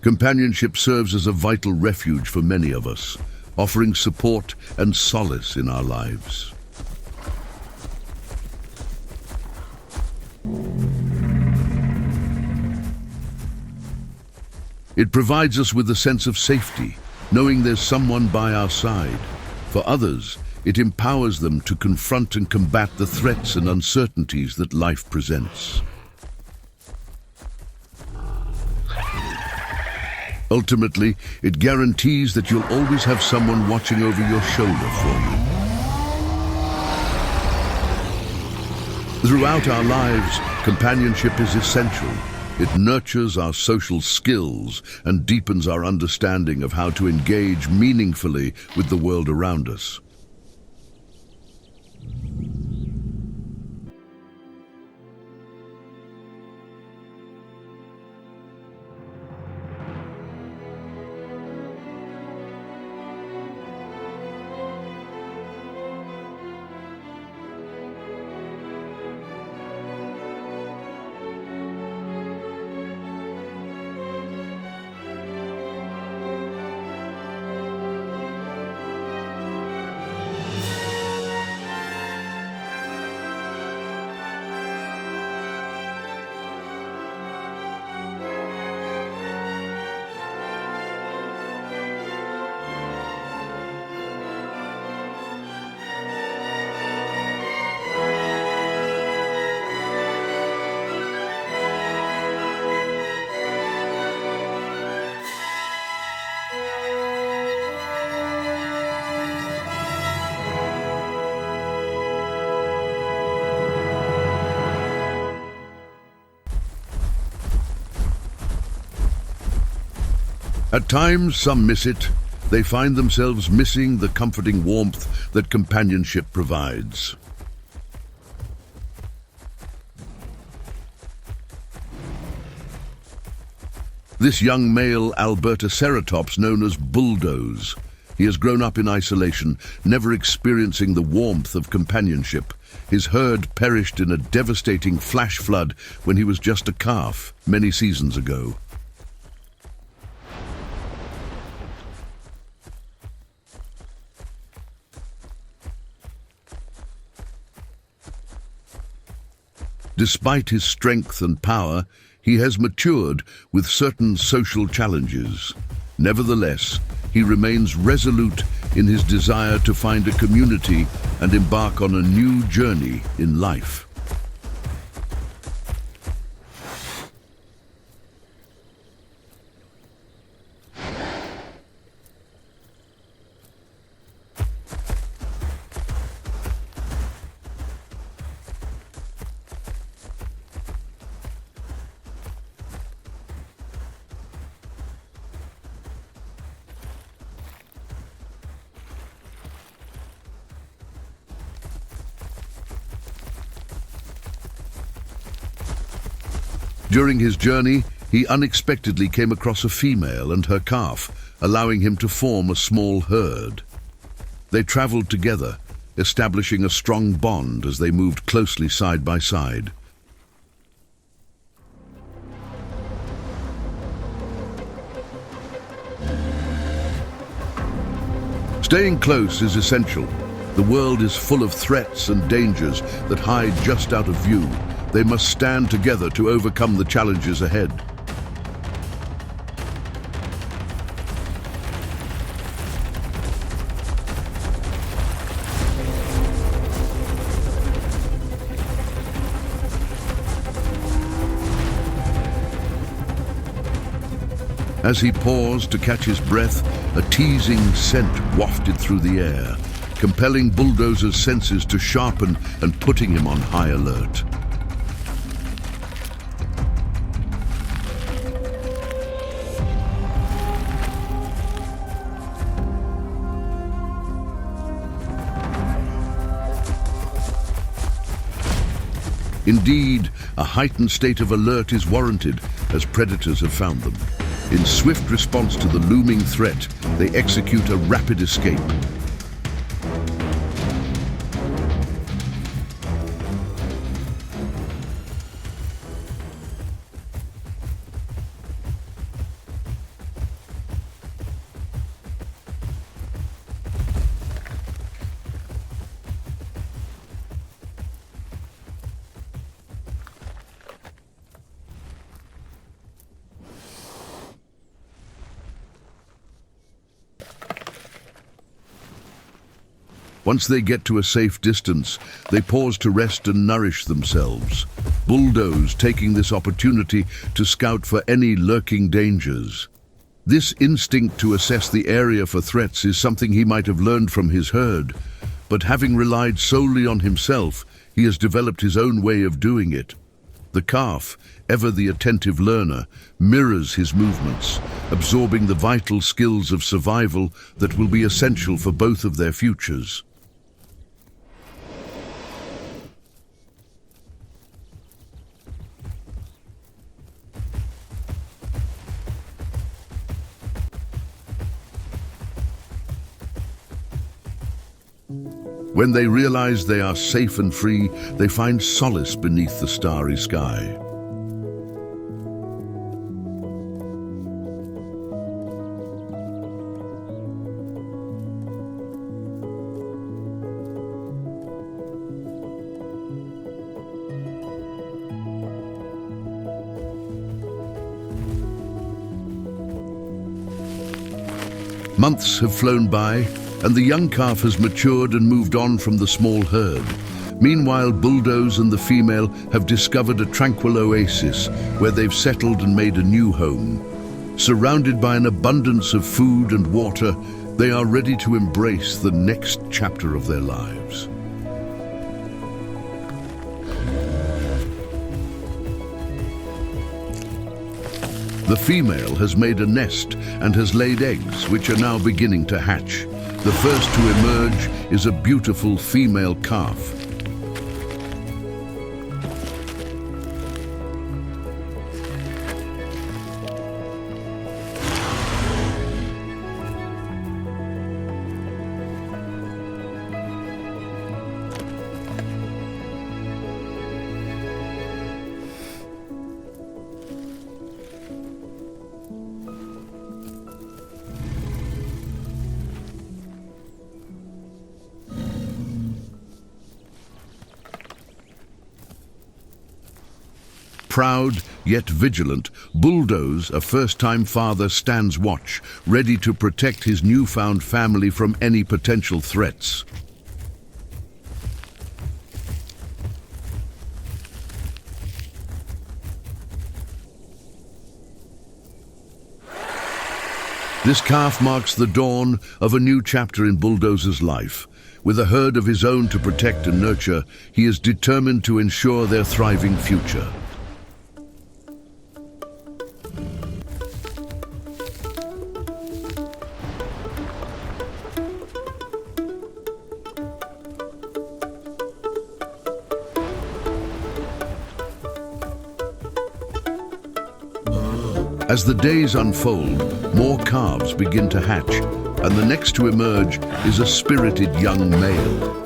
Companionship serves as a vital refuge for many of us, offering support and solace in our lives. It provides us with a sense of safety, knowing there's someone by our side. For others, it empowers them to confront and combat the threats and uncertainties that life presents. Ultimately, it guarantees that you'll always have someone watching over your shoulder for you. Throughout our lives, companionship is essential. It nurtures our social skills and deepens our understanding of how to engage meaningfully with the world around us. At times, some miss it. They find themselves missing the comforting warmth that companionship provides. This young male Albertaceratops, known as Bulldozer, he has grown up in isolation, never experiencing the warmth of companionship. His herd perished in a devastating flash flood when he was just a calf many seasons ago. Despite his strength and power, he has matured with certain social challenges. Nevertheless, he remains resolute in his desire to find a community and embark on a new journey in life. During his journey, he unexpectedly came across a female and her calf, allowing him to form a small herd. They traveled together, establishing a strong bond as they moved closely side by side. Staying close is essential. The world is full of threats and dangers that hide just out of view. They must stand together to overcome the challenges ahead. As he paused to catch his breath, a teasing scent wafted through the air, compelling Bulldozer's senses to sharpen and putting him on high alert. Indeed, a heightened state of alert is warranted, as predators have found them. In swift response to the looming threat, they execute a rapid escape. Once they get to a safe distance, they pause to rest and nourish themselves. Bulldoze taking this opportunity to scout for any lurking dangers. This instinct to assess the area for threats is something he might have learned from his herd, but having relied solely on himself, he has developed his own way of doing it. The calf, ever the attentive learner, mirrors his movements, absorbing the vital skills of survival that will be essential for both of their futures. When they realize they are safe and free, they find solace beneath the starry sky. Months have flown by, and the young calf has matured and moved on from the small herd. Meanwhile, Bulldoze and the female have discovered a tranquil oasis where they've settled and made a new home. Surrounded by an abundance of food and water, they are ready to embrace the next chapter of their lives. The female has made a nest and has laid eggs, which are now beginning to hatch. The first to emerge is a beautiful female calf. Proud, yet vigilant, Bulldoze, a first-time father, stands watch, ready to protect his newfound family from any potential threats. This calf marks the dawn of a new chapter in Bulldozer's life. With a herd of his own to protect and nurture, he is determined to ensure their thriving future. As the days unfold, more calves begin to hatch, and the next to emerge is a spirited young male.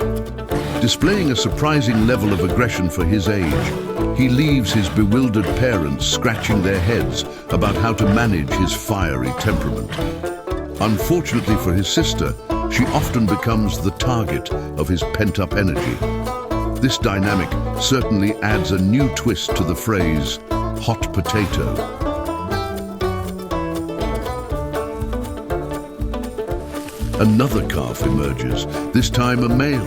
Displaying a surprising level of aggression for his age, he leaves his bewildered parents scratching their heads about how to manage his fiery temperament. Unfortunately for his sister, she often becomes the target of his pent-up energy. This dynamic certainly adds a new twist to the phrase, hot potato. Another calf emerges, this time a male.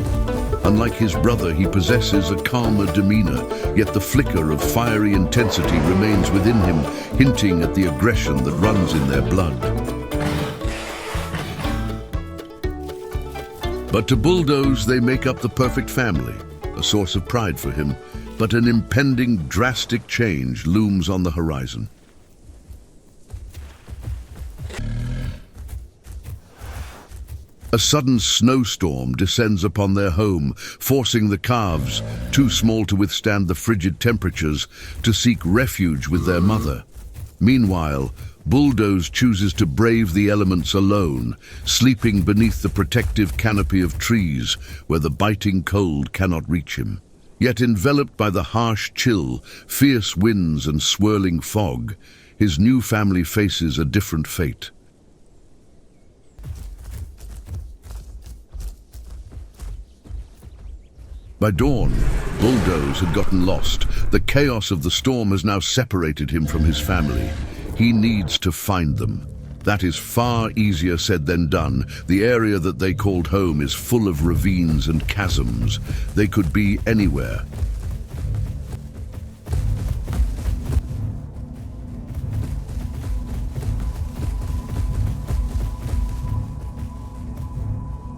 Unlike his brother, he possesses a calmer demeanor, yet the flicker of fiery intensity remains within him, hinting at the aggression that runs in their blood. But to Bulldoze, they make up the perfect family, a source of pride for him, but an impending drastic change looms on the horizon. A sudden snowstorm descends upon their home, forcing the calves, too small to withstand the frigid temperatures, to seek refuge with their mother. Meanwhile, Bulldoze chooses to brave the elements alone, sleeping beneath the protective canopy of trees where the biting cold cannot reach him. Yet enveloped by the harsh chill, fierce winds and swirling fog, his new family faces a different fate. By dawn, Bulldoze had gotten lost. The chaos of the storm has now separated him from his family. He needs to find them. That is far easier said than done. The area that they called home is full of ravines and chasms. They could be anywhere.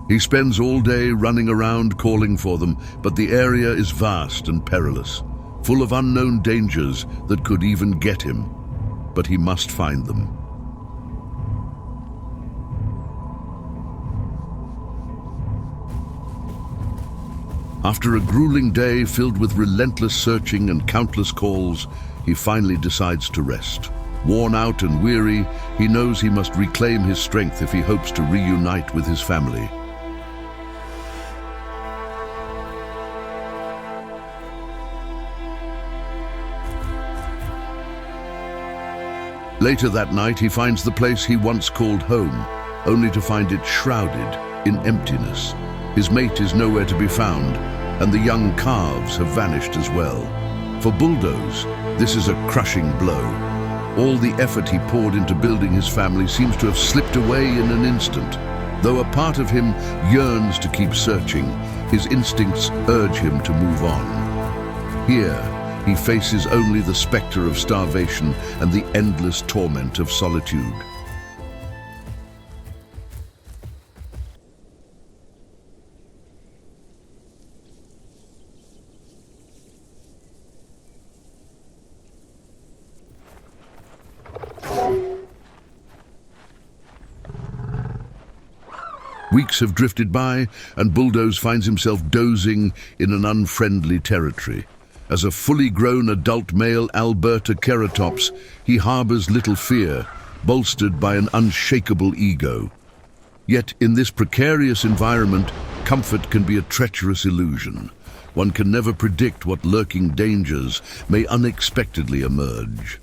He spends all day running around calling for them, but the area is vast and perilous, full of unknown dangers that could even get him. But he must find them. After a grueling day filled with relentless searching and countless calls, he finally decides to rest. Worn out and weary, he knows he must reclaim his strength if he hopes to reunite with his family. Later that night, he finds the place he once called home, only to find it shrouded in emptiness. His mate is nowhere to be found, and the young calves have vanished as well. For Bulldozer, this is a crushing blow. All the effort he poured into building his family seems to have slipped away in an instant. Though a part of him yearns to keep searching, his instincts urge him to move on. Here, he faces only the specter of starvation and the endless torment of solitude. Weeks have drifted by, and Bulldozer finds himself dozing in an unfriendly territory. As a fully grown adult male Albertaceratops, he harbors little fear, bolstered by an unshakable ego. Yet in this precarious environment, comfort can be a treacherous illusion. One can never predict what lurking dangers may unexpectedly emerge.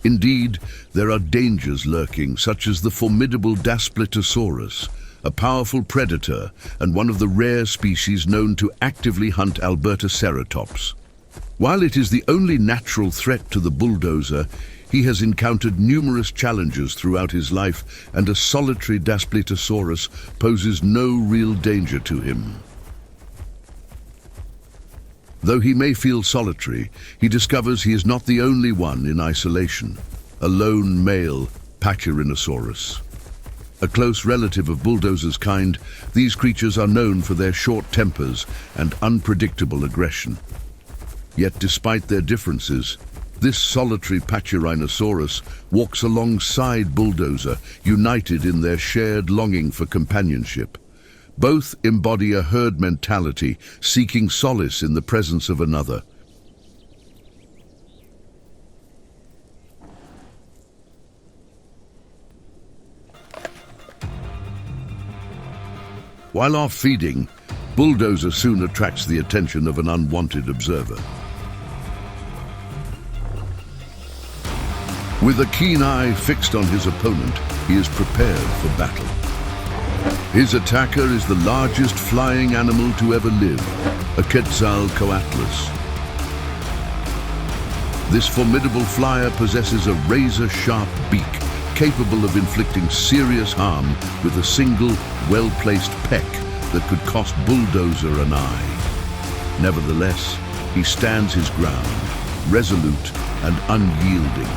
Indeed, there are dangers lurking, such as the formidable Albertaceratops, a powerful predator and one of the rare species known to actively hunt Albertaceratops. While it is the only natural threat to the Bulldozer, he has encountered numerous challenges throughout his life, and a solitary Albertaceratops poses no real danger to him. Though he may feel solitary, he discovers he is not the only one in isolation, a lone male pathoftitans. A close relative of Bulldozer's kind, these creatures are known for their short tempers and unpredictable aggression. Yet despite their differences, this solitary pathoftitans walks alongside Bulldozer, united in their shared longing for companionship. Both embody a herd mentality, seeking solace in the presence of another. While off feeding, Bulldozer soon attracts the attention of an unwanted observer. With a keen eye fixed on his opponent, he is prepared for battle. His attacker is the largest flying animal to ever live, a Quetzalcoatlus. This formidable flyer possesses a razor-sharp beak, capable of inflicting serious harm with a single, well-placed peck that could cost Bulldozer an eye. Nevertheless, he stands his ground, resolute and unyielding.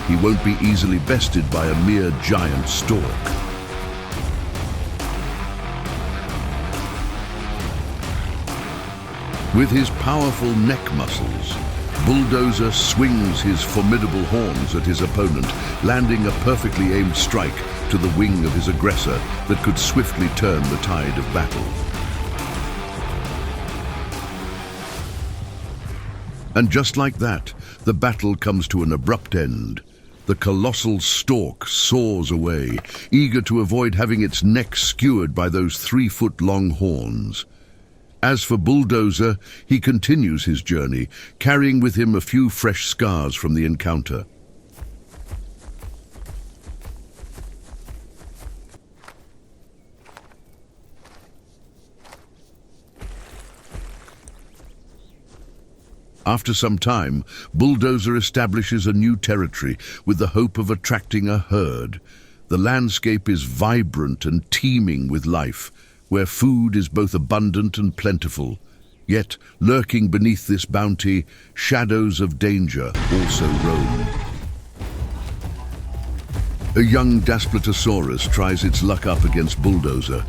He won't be easily bested by a mere giant stork. With his powerful neck muscles, Bulldozer swings his formidable horns at his opponent, landing a perfectly aimed strike to the wing of his aggressor that could swiftly turn the tide of battle. And just like that, the battle comes to an abrupt end. The colossal stork soars away, eager to avoid having its neck skewered by those 3-foot-long horns. As for Bulldozer, he continues his journey, carrying with him a few fresh scars from the encounter. After some time, Bulldozer establishes a new territory with the hope of attracting a herd. The landscape is vibrant and teeming with life, where food is both abundant and plentiful. Yet, lurking beneath this bounty, shadows of danger also roam. A young Albertaceratop tries its luck up against Bulldozer.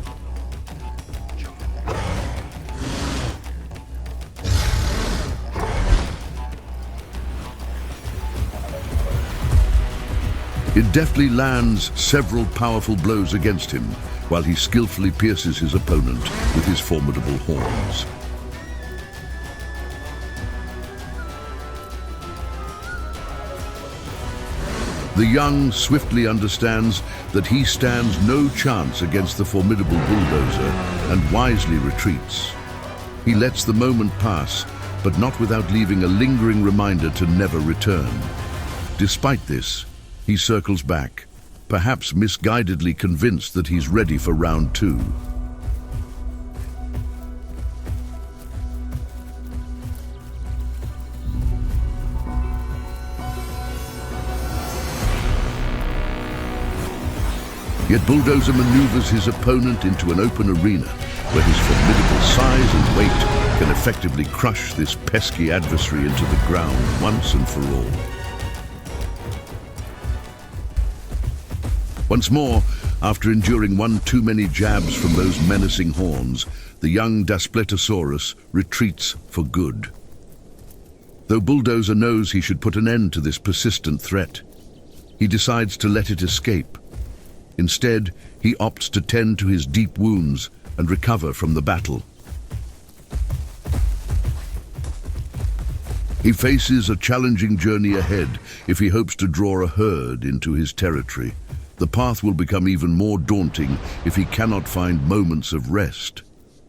It deftly lands several powerful blows against him, while he skillfully pierces his opponent with his formidable horns. The young swiftly understands that he stands no chance against the formidable Bulldozer and wisely retreats. He lets the moment pass, but not without leaving a lingering reminder to never return. Despite this, he circles back, perhaps misguidedly convinced that he's ready for round 2. Yet Bulldozer maneuvers his opponent into an open arena where his formidable size and weight can effectively crush this pesky adversary into the ground once and for all. Once more, after enduring one too many jabs from those menacing horns, the young Albertaceratop retreats for good. Though Bulldozer knows he should put an end to this persistent threat, he decides to let it escape. Instead, he opts to tend to his deep wounds and recover from the battle. He faces a challenging journey ahead if he hopes to draw a herd into his territory. The path will become even more daunting if he cannot find moments of rest.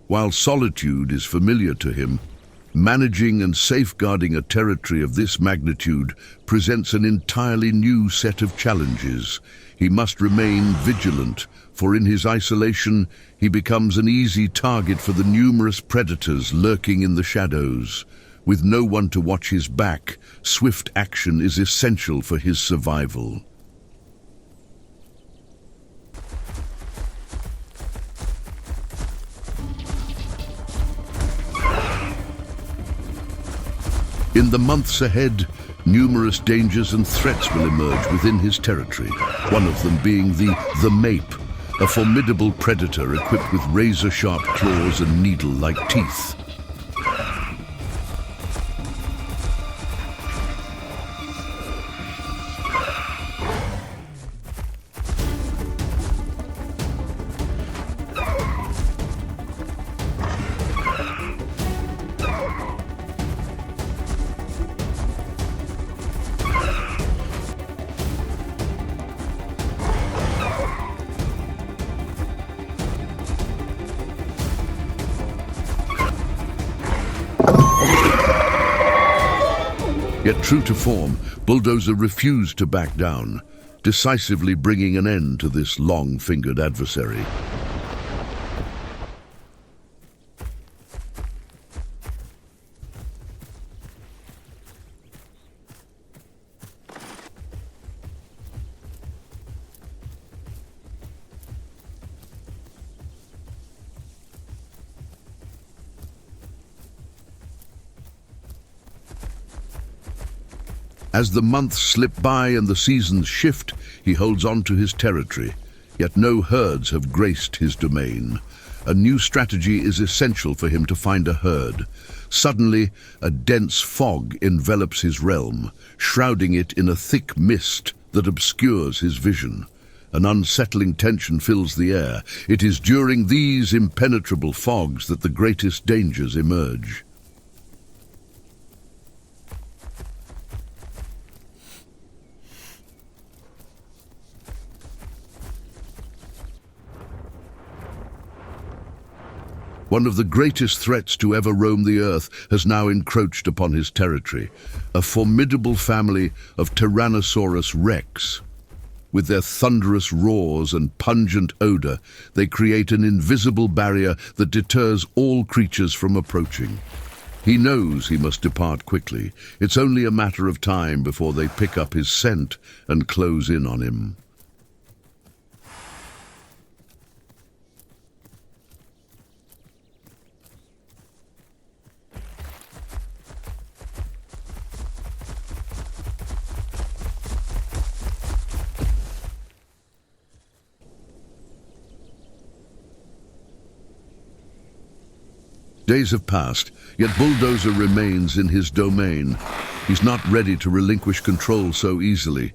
While solitude is familiar to him, managing and safeguarding a territory of this magnitude presents an entirely new set of challenges. He must remain vigilant, for in his isolation, he becomes an easy target for the numerous predators lurking in the shadows. With no one to watch his back, swift action is essential for his survival. In the months ahead, numerous dangers and threats will emerge within his territory, one of them being the Mape, a formidable predator equipped with razor-sharp claws and needle-like teeth. Yet true to form, Bulldozer refused to back down, decisively bringing an end to this long-fingered adversary. As the months slip by and the seasons shift, he holds on to his territory, yet no herds have graced his domain. A new strategy is essential for him to find a herd. Suddenly, a dense fog envelops his realm, shrouding it in a thick mist that obscures his vision. An unsettling tension fills the air. It is during these impenetrable fogs that the greatest dangers emerge. One of the greatest threats to ever roam the earth has now encroached upon his territory, a formidable family of Tyrannosaurus rex. With their thunderous roars and pungent odor, they create an invisible barrier that deters all creatures from approaching. He knows he must depart quickly. It's only a matter of time before they pick up his scent and close in on him. Days have passed, yet Bulldozer remains in his domain. He's not ready to relinquish control so easily.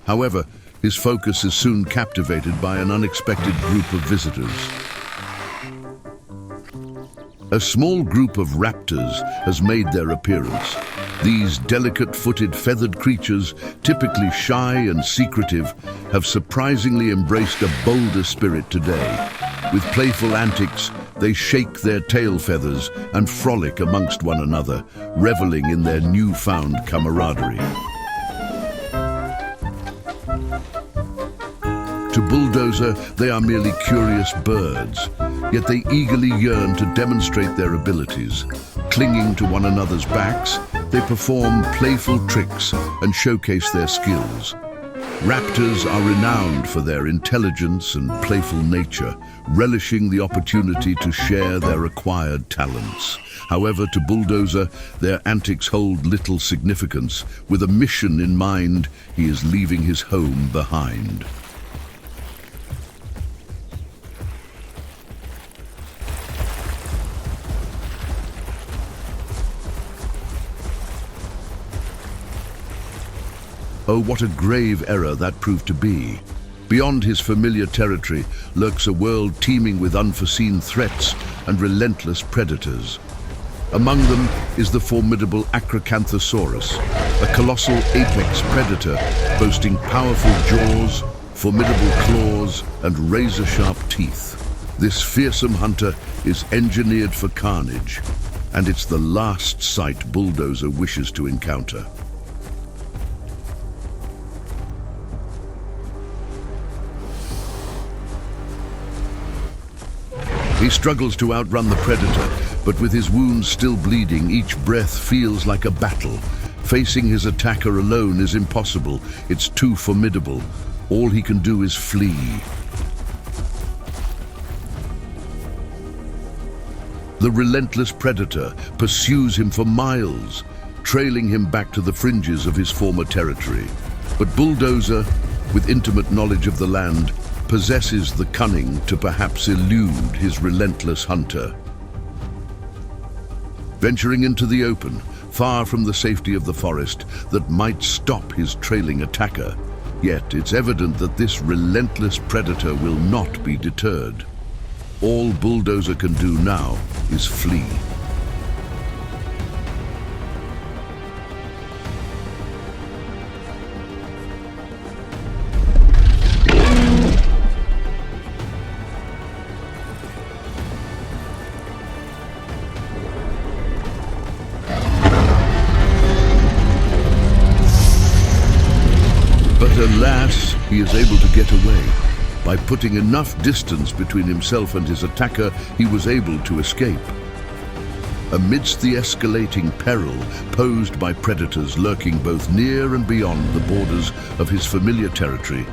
However, his focus is soon captivated by an unexpected group of visitors. A small group of raptors has made their appearance. These delicate-footed feathered creatures, typically shy and secretive, have surprisingly embraced a bolder spirit today. With playful antics, they shake their tail feathers and frolic amongst one another, reveling in their newfound camaraderie. To Bulldozer, they are merely curious birds, yet they eagerly yearn to demonstrate their abilities. Clinging to one another's backs, they perform playful tricks and showcase their skills. Raptors are renowned for their intelligence and playful nature, relishing the opportunity to share their acquired talents. However, to Bulldozer, their antics hold little significance. With a mission in mind, he is leaving his home behind. Oh, what a grave error that proved to be. Beyond his familiar territory lurks a world teeming with unforeseen threats and relentless predators. Among them is the formidable Albertaceratops, a colossal apex predator boasting powerful jaws, formidable claws, and razor-sharp teeth. This fearsome hunter is engineered for carnage, and it's the last sight Bulldozer wishes to encounter. He struggles to outrun the predator, but with his wounds still bleeding, each breath feels like a battle. Facing his attacker alone is impossible. It's too formidable. All he can do is flee. The relentless predator pursues him for miles, trailing him back to the fringes of his former territory. But Bulldozer, with intimate knowledge of the land, possesses the cunning to perhaps elude his relentless hunter. Venturing into the open, far from the safety of the forest that might stop his trailing attacker, yet it's evident that this relentless predator will not be deterred. All Bulldozer can do now is flee. But alas, he is able to get away. By putting enough distance between himself and his attacker, he was able to escape. Amidst the escalating peril posed by predators lurking both near and beyond the borders of his familiar territory,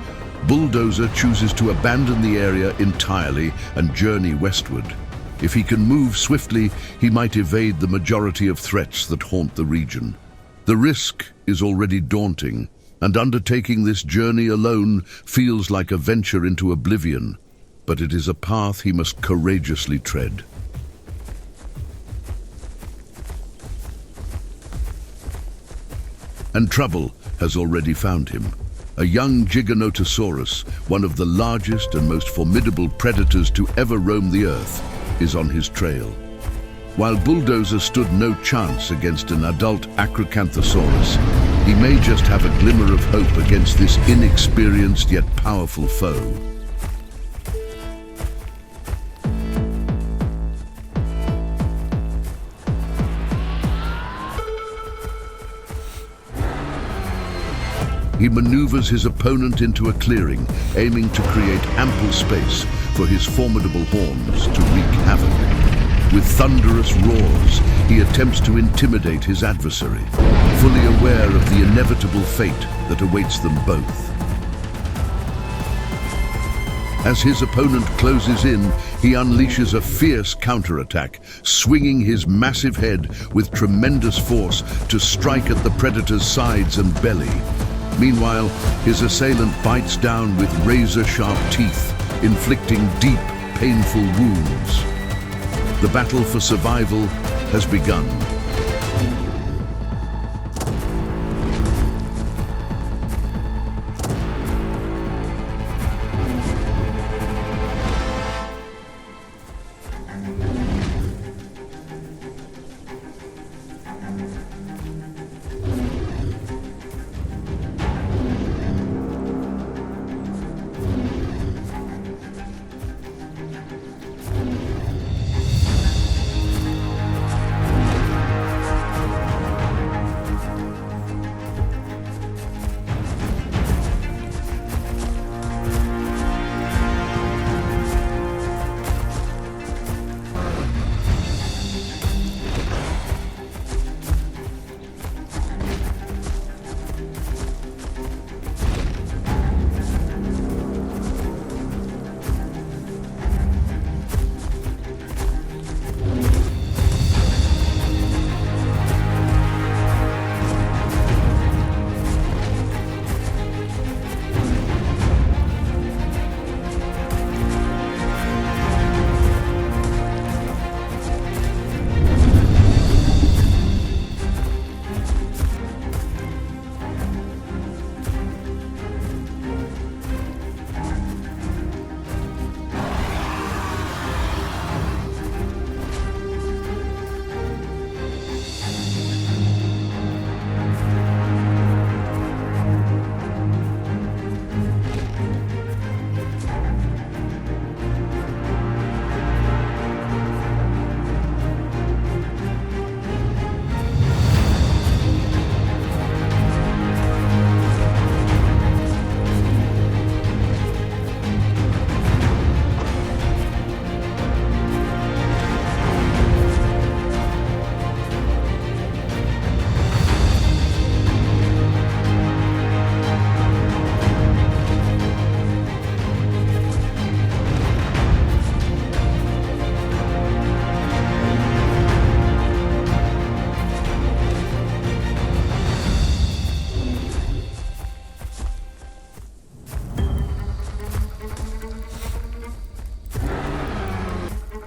Bulldozer chooses to abandon the area entirely and journey westward. If he can move swiftly, he might evade the majority of threats that haunt the region. The risk is already daunting, and undertaking this journey alone feels like a venture into oblivion, but it is a path he must courageously tread. And trouble has already found him. A young Giganotosaurus, one of the largest and most formidable predators to ever roam the earth, is on his trail. While Bulldozer stood no chance against an adult Acrocanthosaurus, he may just have a glimmer of hope against this inexperienced yet powerful foe. He maneuvers his opponent into a clearing, aiming to create ample space for his formidable horns to wreak havoc. With thunderous roars, he attempts to intimidate his adversary, fully aware of the inevitable fate that awaits them both. As his opponent closes in, he unleashes a fierce counterattack, swinging his massive head with tremendous force to strike at the predator's sides and belly. Meanwhile, his assailant bites down with razor-sharp teeth, inflicting deep, painful wounds. The battle for survival has begun.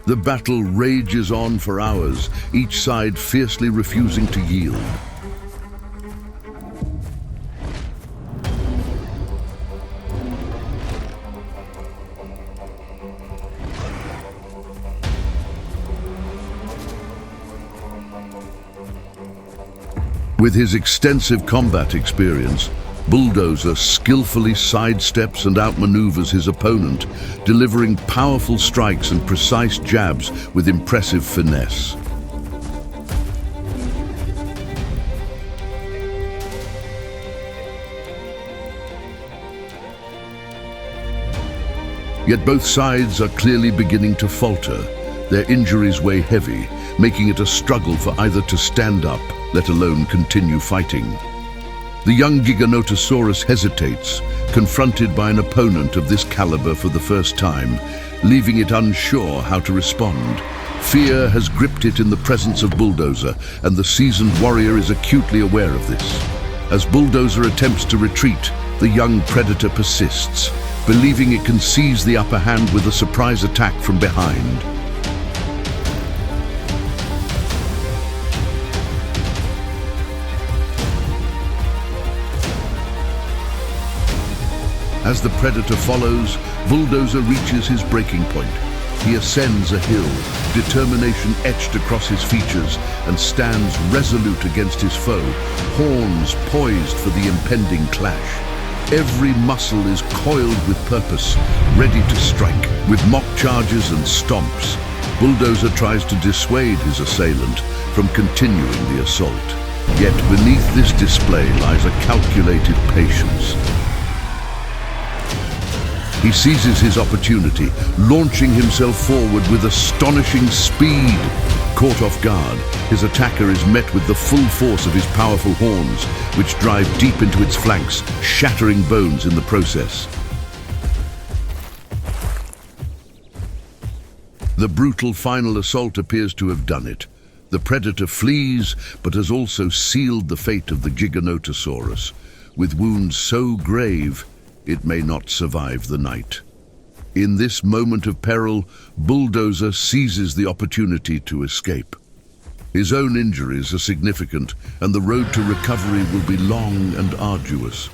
The battle rages on for hours, each side fiercely refusing to yield. With his extensive combat experience, Bulldozer skillfully sidesteps and outmaneuvers his opponent, delivering powerful strikes and precise jabs with impressive finesse. Yet both sides are clearly beginning to falter. Their injuries weigh heavy, making it a struggle for either to stand up, let alone continue fighting. The young Giganotosaurus hesitates, confronted by an opponent of this caliber for the first time, leaving it unsure how to respond. Fear has gripped it in the presence of Bulldozer, and the seasoned warrior is acutely aware of this. As Bulldozer attempts to retreat, the young predator persists, believing it can seize the upper hand with a surprise attack from behind. As the predator follows, Bulldozer reaches his breaking point. He ascends a hill, determination etched across his features, and stands resolute against his foe, horns poised for the impending clash. Every muscle is coiled with purpose, ready to strike. With mock charges and stomps, Bulldozer tries to dissuade his assailant from continuing the assault. Yet beneath this display lies a calculated patience. He seizes his opportunity, launching himself forward with astonishing speed. Caught off guard, his attacker is met with the full force of his powerful horns, which drive deep into its flanks, shattering bones in the process. The brutal final assault appears to have done it. The predator flees, but has also sealed the fate of the Giganotosaurus, with wounds so grave it may not survive the night. In this moment of peril, Bulldozer seizes the opportunity to escape. His own injuries are significant, and the road to recovery will be long and arduous.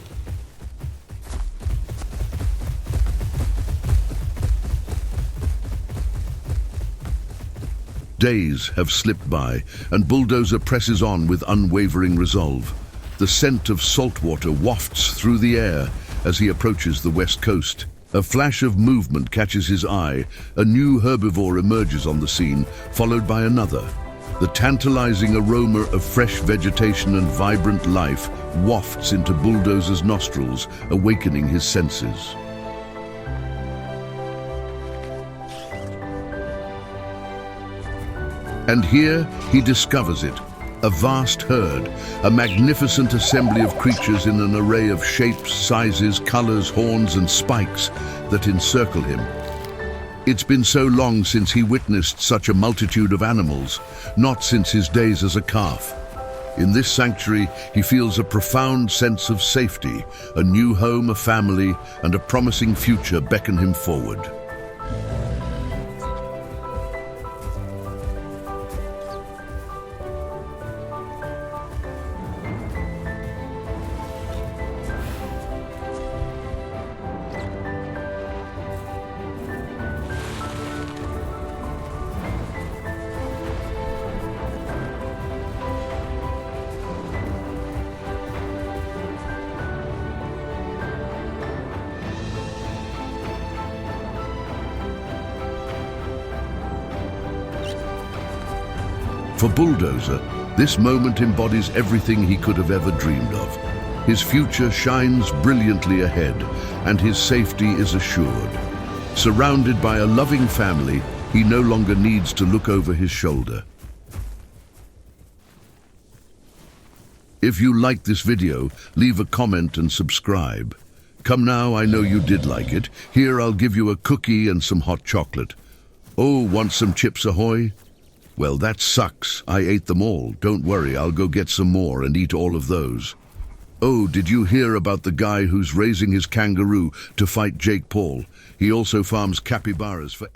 Days have slipped by, and Bulldozer presses on with unwavering resolve. The scent of saltwater wafts through the air as he approaches the west coast. A flash of movement catches his eye. A new herbivore emerges on the scene, followed by another. The tantalizing aroma of fresh vegetation and vibrant life wafts into Bulldozer's nostrils, awakening his senses. And here he discovers it, a vast herd, a magnificent assembly of creatures in an array of shapes, sizes, colors, horns, and spikes that encircle him. It's been so long since he witnessed such a multitude of animals, not since his days as a calf. In this sanctuary, he feels a profound sense of safety, a new home, a family, and a promising future beckon him forward. For Bulldozer, this moment embodies everything he could have ever dreamed of. His future shines brilliantly ahead, and his safety is assured. Surrounded by a loving family, he no longer needs to look over his shoulder. If you liked this video, leave a comment and subscribe. Come now, I know you did like it. Here I'll give you a cookie and some hot chocolate. Oh, want some Chips Ahoy? Well, that sucks. I ate them all. Don't worry, I'll go get some more and eat all of those. Oh, did you hear about the guy who's raising his kangaroo to fight Jake Paul? He also farms capybaras for